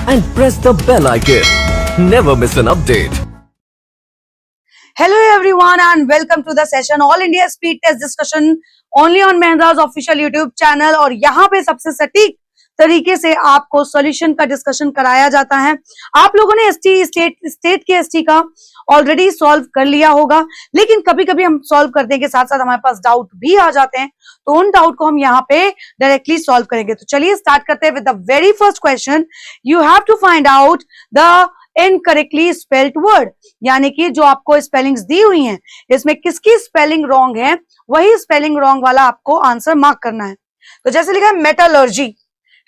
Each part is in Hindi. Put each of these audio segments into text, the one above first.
and press the bell icon. Never miss an update. Hello everyone and welcome to the session All India Speed Test Discussion only on Mehendra's official YouTube channel। और यहाँ पे सबसे सटीक तरीके से आपको सॉल्यूशन का डिस्कशन कराया जाता है। आप लोगों ने स्टेट के एसटी का ऑलरेडी सॉल्व कर लिया होगा, लेकिन कभी कभी हम सॉल्व करने के साथ साथ हमारे पास डाउट भी आ जाते हैं, तो उन डाउट को हम यहाँ पे डायरेक्टली सॉल्व करेंगे। तो चलिए स्टार्ट करते हैं with the very first question. You have to find out the incorrectly spelled word, यानी कि जो आपको स्पेलिंग्स दी हुई हैं इसमें किसकी स्पेलिंग रॉन्ग है, वही स्पेलिंग रॉन्ग वाला आपको आंसर मार्क करना है। तो जैसे लिखा है मेटलर्जी,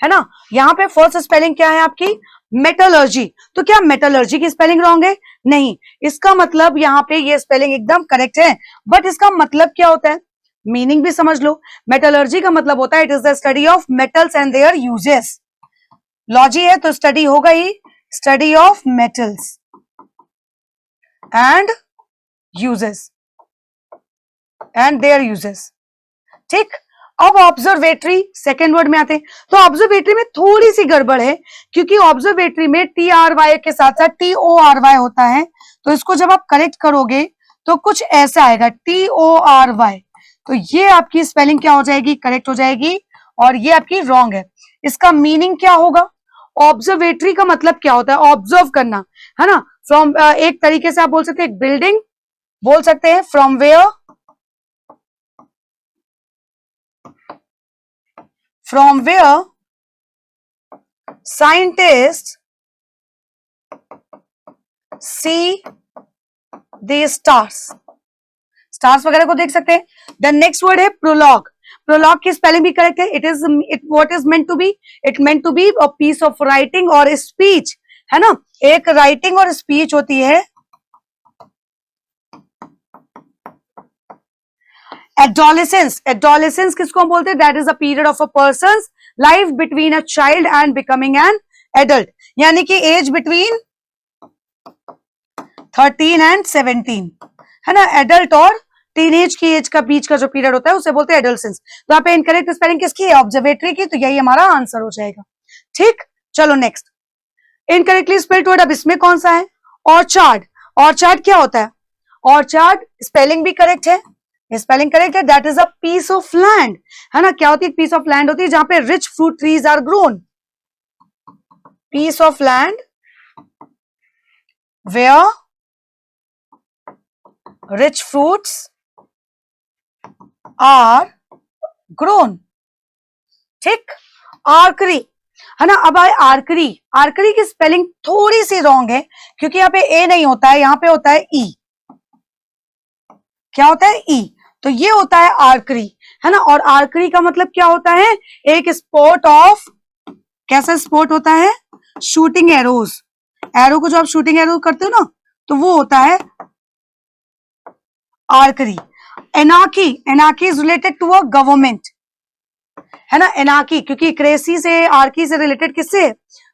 है ना, यहाँ पे फर्स्ट स्पेलिंग क्या है आपकी, मेटलर्जी। तो क्या मेटलर्जी की स्पेलिंग रॉन्ग है? नहीं, इसका मतलब यहाँ पे ये स्पेलिंग एकदम करेक्ट है, बट इसका मतलब क्या होता है, मीनिंग भी समझ लो। मेटलर्जी का मतलब होता है it is the study of metals and their uses. लॉजी है तो स्टडी होगा ही, study of metals and uses and their uses. ठीक, अब ऑब्जर्वेटरी सेकेंड वर्ड में आते हैं। तो ऑब्जर्वेटरी में थोड़ी सी गड़बड़ है, क्योंकि ऑब्जर्वेटरी में TRY के साथ साथ TORY होता है। तो इसको जब आप करेक्ट करोगे तो कुछ ऐसा आएगा TORY। तो ये आपकी स्पेलिंग क्या हो जाएगी, करेक्ट हो जाएगी, और ये आपकी रॉन्ग है। इसका मीनिंग क्या होगा, ऑब्जर्वेटरी का मतलब क्या होता है, ऑब्जर्व करना, है ना। फ्रॉम एक तरीके से आप बोल सकते हैं एक बिल्डिंग, बोल सकते हैं from where scientists see the stars वगैरह को देख सकते हैं। द नेक्स्ट वर्ड है प्रोलॉग। प्रोलॉग की स्पेलिंग भी करेक्ट है। What is meant to be, it meant to be a piece of writing और स्पीच, है ना, एक राइटिंग और स्पीच होती है। एडोलेसेंस किसको हम बोलते हैं, that is a period of a persons life between a child and becoming an adult, यानी कि एज बिटवीन 13 एंड 17, है ना। एडल्ट और टीनेज की एज का बीच का जो पीरियड होता है उसे बोलते हैं एडोलेसेंस। तो यहाँ पे इनकरेक्ट स्पेलिंग किसकी है, ऑब्जर्वेटरी की, तो यही हमारा आंसर हो जाएगा। ठीक, चलो नेक्स्ट। इनकरेक्टली स्पेल्ड वर्ड अब इसमें कौन सा है, ऑर्चार्ड। ऑर्चार्ड क्या होता है, ऑर्चार्ड स्पेलिंग भी करेक्ट है, स्पेलिंग करेक्ट है, that is a piece of land, है ना। क्या होती है, पीस ऑफ लैंड होती है जहां पे rich fruit trees are grown. Piece of land where rich fruits are grown. ठीक, आर्करी, है ना। अब आए आर्करी। आर्करी की स्पेलिंग थोड़ी सी रॉन्ग है, क्योंकि यहाँ पे ए नहीं होता है, यहाँ पे होता है ई। क्या होता है, ई। तो ये होता है आर्करी, है ना। और आर्करी का मतलब क्या होता है, एक स्पोर्ट ऑफ, कैसा स्पोर्ट होता है, शूटिंग एरोज। एरो को जो आप शूटिंग एरो करते हो ना, तो वो होता है आर्करी। Anarchy, anarchy is related to a government, है ना। एनार्की क्योंकि क्रेसी से, आर्की से रिलेटेड किससे,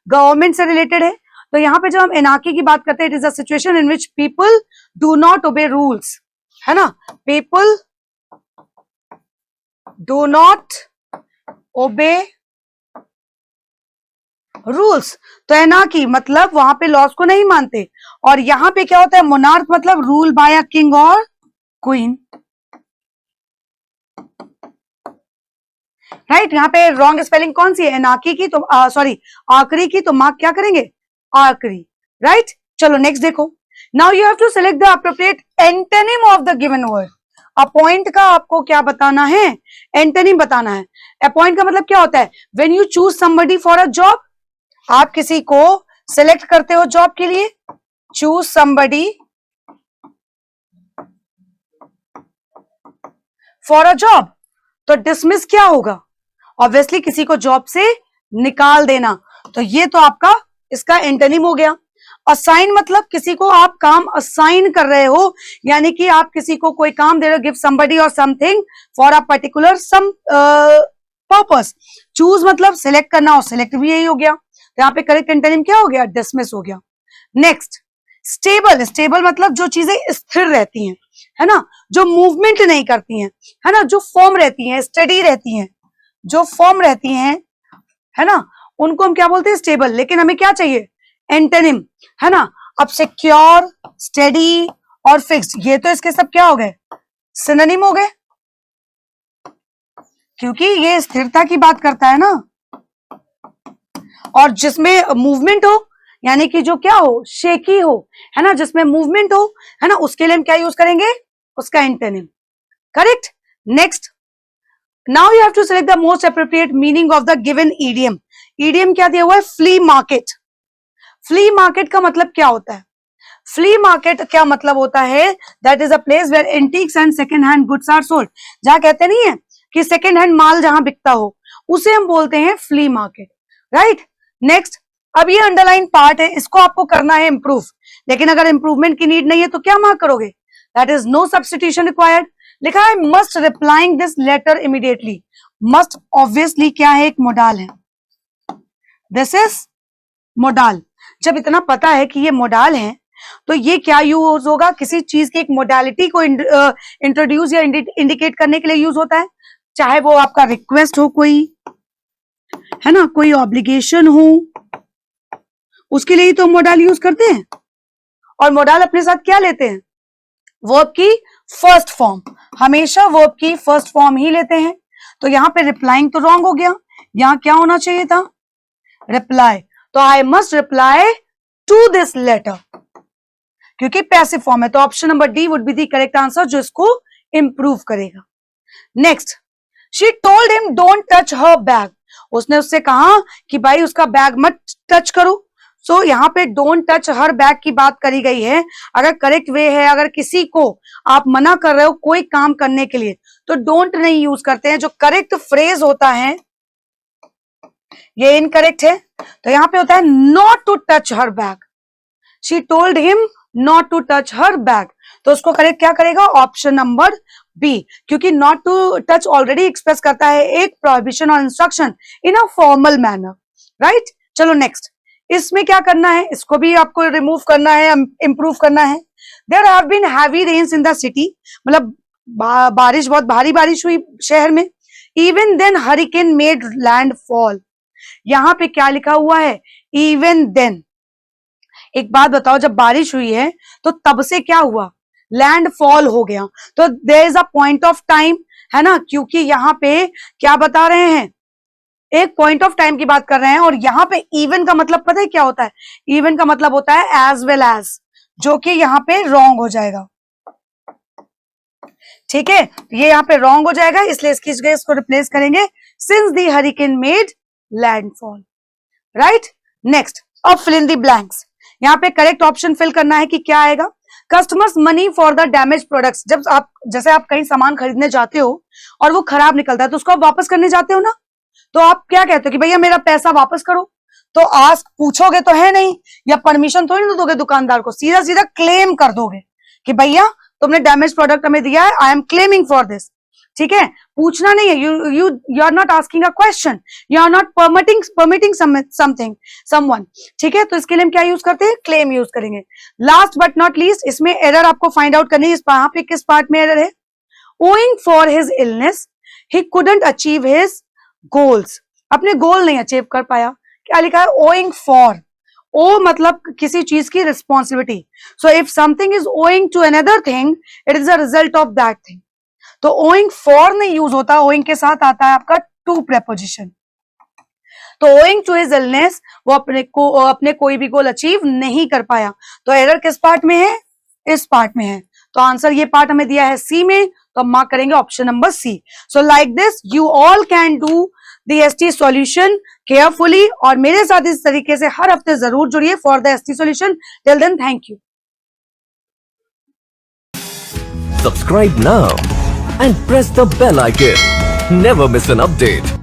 गवर्नमेंट से रिलेटेड है। तो यहाँ पे जब हम एनार्की की बात करते हैं, it is a situation in which people do not obey rules, है ना। People do not obey rules. तो एनार्की मतलब वहां पे लॉस को नहीं मानते। और यहाँ पे क्या होता है, मोनार्क मतलब रूल बाय अ किंग और क्वीन, राइट। यहाँ पे रॉन्ग स्पेलिंग कौन सी है, एनार्की की, तो सॉरी आर्करी की, तो मार्क क्या करेंगे, आर्करी, राइट। चलो नेक्स्ट देखो। Now you have to select the appropriate antonym of the given word. Appoint का आपको क्या बताना है, एंटोनिम बताना है। अपॉइंट का मतलब क्या होता है, when you choose somebody for a job, आप किसी को सिलेक्ट करते हो जॉब के लिए, choose somebody for a job. तो डिसमिस क्या होगा, ऑब्वियसली किसी को जॉब से निकाल देना। तो ये तो आपका इसका एंटोनिम हो गया। असाइन मतलब किसी को आप काम असाइन कर रहे हो, यानी कि आप किसी को कोई काम दे रहे हो, गिव समबडी और something for a particular some purpose. Choose मतलब सिलेक्ट करना, और सिलेक्ट भी यही हो गया। तो यहाँ पे करेक्ट एंटोनिम क्या हो गया, डिसमिस हो गया। Next, stable. स्टेबल मतलब जो चीजें स्थिर रहती हैं, है ना, जो मूवमेंट नहीं करती हैं, है ना, जो फॉर्म रहती हैं, स्टडी रहती हैं, जो फॉर्म रहती हैं, है ना, उनको हम क्या बोलते हैं, स्टेबल। लेकिन हमें क्या चाहिए, एंटोनिम, है ना। अब सिक्योर, स्टेडी और फिक्स्ड, ये तो इसके सब क्या हो गए, सिनोनिम हो गए, क्योंकि ये स्थिरता की बात करता है ना। और जिसमें मूवमेंट हो, यानी कि जो क्या हो, शेकी हो, है ना, जिसमें मूवमेंट हो, है ना, उसके लिए हम क्या यूज करेंगे, उसका antonym. Correct. Next, now you have to select the most appropriate meaning of the given idiom. Idiom क्या दिया हुआ है, फ्ली मार्केट। फ्ली मार्केट का मतलब क्या होता है, फ्ली मार्केट क्या मतलब होता है, that is a place where antiques and second hand goods are sold. जहां कहते नहीं है कि सेकंड हैंड माल जहां बिकता हो, उसे हम बोलते हैं फ्ली मार्केट, राइट। नेक्स्ट, अब ये अंडरलाइन पार्ट है, इसको आपको करना है इंप्रूव, लेकिन अगर इंप्रूवमेंट की नीड नहीं है तो क्या मार्क करोगे, that is no substitution required. लिखा है must replying this letter immediately. Must obviously क्या है, एक मोडाल है, दिस इज मोडाल। जब इतना पता है कि ये मोडाल है, तो ये क्या यूज होगा, किसी चीज की एक मोडालिटी को इंट्रोड्यूस या इंडिकेट करने के लिए यूज होता है, चाहे वो आपका रिक्वेस्ट हो कोई, है ना, कोई ऑब्लिगेशन हो, उसके लिए ही तो मोडाल यूज करते हैं। और मोडाल अपने साथ क्या लेते हैं, वर्ब की फर्स्ट फॉर्म, हमेशा वर्ब की फर्स्ट फॉर्म ही लेते हैं। तो यहां पे रिप्लाइंग तो रॉन्ग हो गया, यहां क्या होना चाहिए था, रिप्लाई। तो I must reply to this letter, क्योंकि पैसिव फॉर्म है, तो option number D would be the correct answer, जो इसको इंप्रूव करेगा। Next, she told him don't touch her bag. उसने उससे कहा कि भाई उसका बैग मत टच करो। सो यहाँ पे डोंट टच हर बैग की बात करी गई है। अगर करेक्ट वे है, अगर किसी को आप मना कर रहे हो कोई काम करने के लिए, तो डोंट नहीं यूज करते हैं। जो करेक्ट फ्रेज होता है ये इनकरेक्ट है, तो यहाँ पे होता है not to touch her bag. She told him not to touch her bag, तो उसको करेक्ट क्या करेगा, ऑप्शन नंबर बी, क्योंकि not to touch already express करता है एक प्रोहिबिशन और instruction in a formal manner, right. चलो नेक्स्ट, इसमें क्या करना है, इसको भी आपको रिमूव करना है, इंप्रूव करना है। There have been heavy rains in the city, मतलब बारिश, बहुत भारी बारिश हुई शहर में। Even then hurricane made landfall. यहां पे क्या लिखा हुआ है, इवन देन। एक बात बताओ, जब बारिश हुई है तो तब से क्या हुआ, लैंडफॉल हो गया। तो there is a point of time, है ना, क्योंकि यहाँ पे क्या बता रहे हैं, एक पॉइंट ऑफ टाइम की बात कर रहे हैं। और यहाँ पे इवन का मतलब पता है क्या होता है, इवन का मतलब होता है एज वेल एज, जो कि यहाँ पे रॉन्ग हो जाएगा, ठीक है। ये यहाँ पे रॉन्ग हो जाएगा, इसलिए इसकी जगह इसको रिप्लेस करेंगे since the hurricane made landfall, right. Next, अब फिल इन द ब्लैंक्स। यहाँ पे करेक्ट ऑप्शन फिल करना है कि क्या आएगा, customers money for the damage products. जब आप, जैसे आप कहीं सामान खरीदने जाते हो और वो खराब निकलता है, तो उसको आप वापस करने जाते हो ना, तो आप क्या कहते हो कि भैया मेरा पैसा वापस करो। तो आस्क पूछोगे तो है नहीं, या परमिशन थोड़ी ना दोगे दुकानदार को, सीधा सीधा क्लेम कर दोगे कि भैया तुमने डैमेज प्रोडक्ट हमें दिया है, I am claiming for this, ठीक है। पूछना नहीं है, you are not asking a question, you are not permitting something someone, ठीक है। तो इसके लिए हम क्या यूज करते हैं, क्लेम यूज करेंगे। लास्ट बट नॉट लीस्ट, इसमें एरर आपको फाइंड आउट करनी है, यहाँ पे किस पार्ट में एरर है, owing for his illness he couldn't achieve his goals. अपने गोल नहीं अचीव कर पाया। क्या लिखा है, ओइंग फॉर, ओ मतलब किसी चीज की responsibility. So if something is owing to another thing, it is a result of that thing. तो ओइंग फॉर नहीं यूज होता, ओइंग के साथ आता है आपका टू प्रेपोजिशन। तो ओइंग टू हिज इलनेस, वो अपने कोई भी गोल अचीव नहीं कर पाया। तो एरर किस पार्ट में है, इस पार्ट में है। तो आंसर ये पार्ट हमें दिया है सी में, तो हम मार्क करेंगे option number C. So like this you all can do the ST solution carefully, और मेरे साथ इस तरीके से हर हफ्ते जरूर जुड़िए for the ST solution. Till then, thank you. Subscribe now and press the bell icon. Never miss an update.